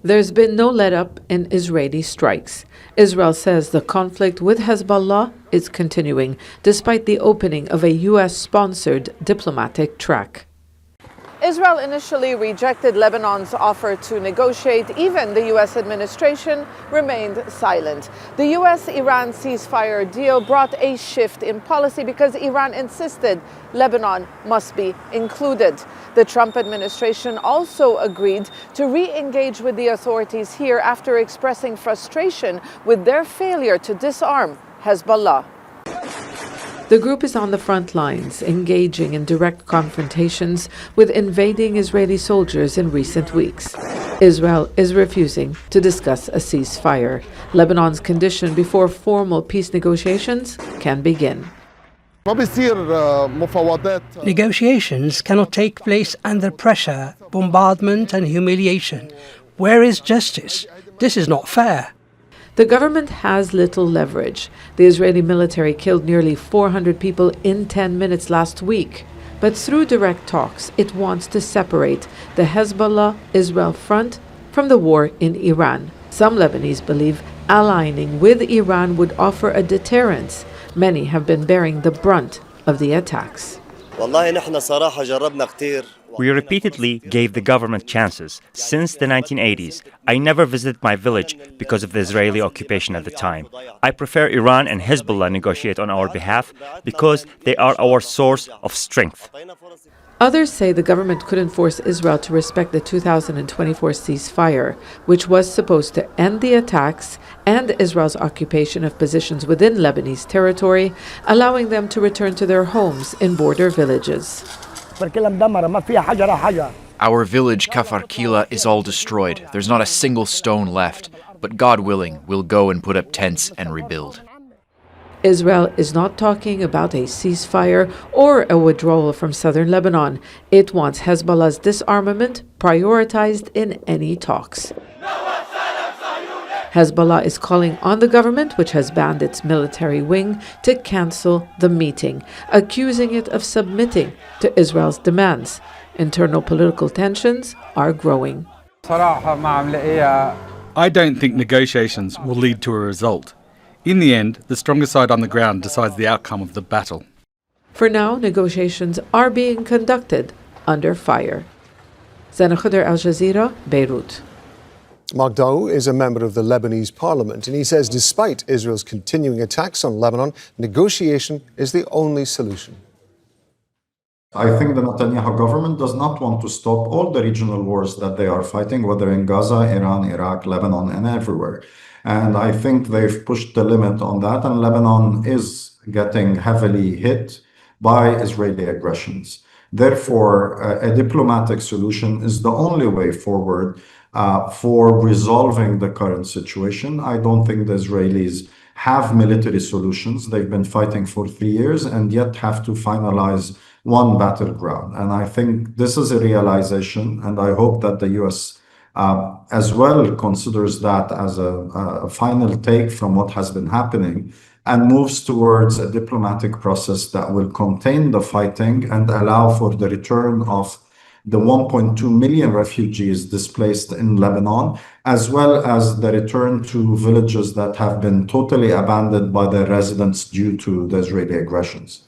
There's been no let-up in Israeli strikes. Israel says the conflict with Hezbollah is continuing, despite the opening of a U.S.-sponsored diplomatic track. Israel initially rejected Lebanon's offer to negotiate. Even the U.S. administration remained silent. The U.S.-Iran ceasefire deal brought a shift in policy because Iran insisted Lebanon must be included. The Trump administration also agreed to re-engage with the authorities here after expressing frustration with their failure to disarm Hezbollah. The group is on the front lines, engaging in direct confrontations with invading Israeli soldiers in recent weeks. Israel is refusing to discuss a ceasefire, Lebanon's condition before formal peace negotiations can begin. Negotiations cannot take place under pressure, bombardment and humiliation. Where is justice? This is not fair. The government has little leverage. The Israeli military killed nearly 400 people in 10 minutes last week. But through direct talks, it wants to separate the Hezbollah-Israel front from the war in Iran. Some Lebanese believe aligning with Iran would offer a deterrence. Many have been bearing the brunt of the attacks. We repeatedly gave the government chances. Since the 1980s, I never visited my village because of the Israeli occupation at the time. I prefer Iran and Hezbollah negotiate on our behalf because they are our source of strength. Others say the government couldn't force Israel to respect the 2024 ceasefire, which was supposed to end the attacks and Israel's occupation of positions within Lebanese territory, allowing them to return to their homes in border villages. Our village, Kafar Kila, is all destroyed. There's not a single stone left. But God willing, we'll go and put up tents and rebuild. Israel is not talking about a ceasefire or a withdrawal from southern Lebanon. It wants Hezbollah's disarmament prioritized in any talks. Hezbollah is calling on the government, which has banned its military wing, to cancel the meeting, accusing it of submitting to Israel's demands. Internal political tensions are growing. I don't think negotiations will lead to a result. In the end, the stronger side on the ground decides the outcome of the battle. For now, negotiations are being conducted under fire. Zeina, Khodr, Jazeera, Beirut. Mark Daou is a member of the Lebanese parliament, and he says despite Israel's continuing attacks on Lebanon, negotiation is the only solution. I think the Netanyahu government does not want to stop all the regional wars that they are fighting, whether in Gaza, Iran, Iraq, Lebanon, and everywhere. And I think they've pushed the limit on that, and Lebanon is getting heavily hit by Israeli aggressions. Therefore, a diplomatic solution is the only way forward for resolving the current situation. I don't think the Israelis have military solutions. They've been fighting for 3 years and yet have to finalize one battleground. And I think this is a realization, and I hope that the U.S. As well considers that as a final take from what has been happening and moves towards a diplomatic process that will contain the fighting and allow for the return of the 1.2 million refugees displaced in Lebanon, as well as the return to villages that have been totally abandoned by their residents due to the Israeli aggressions.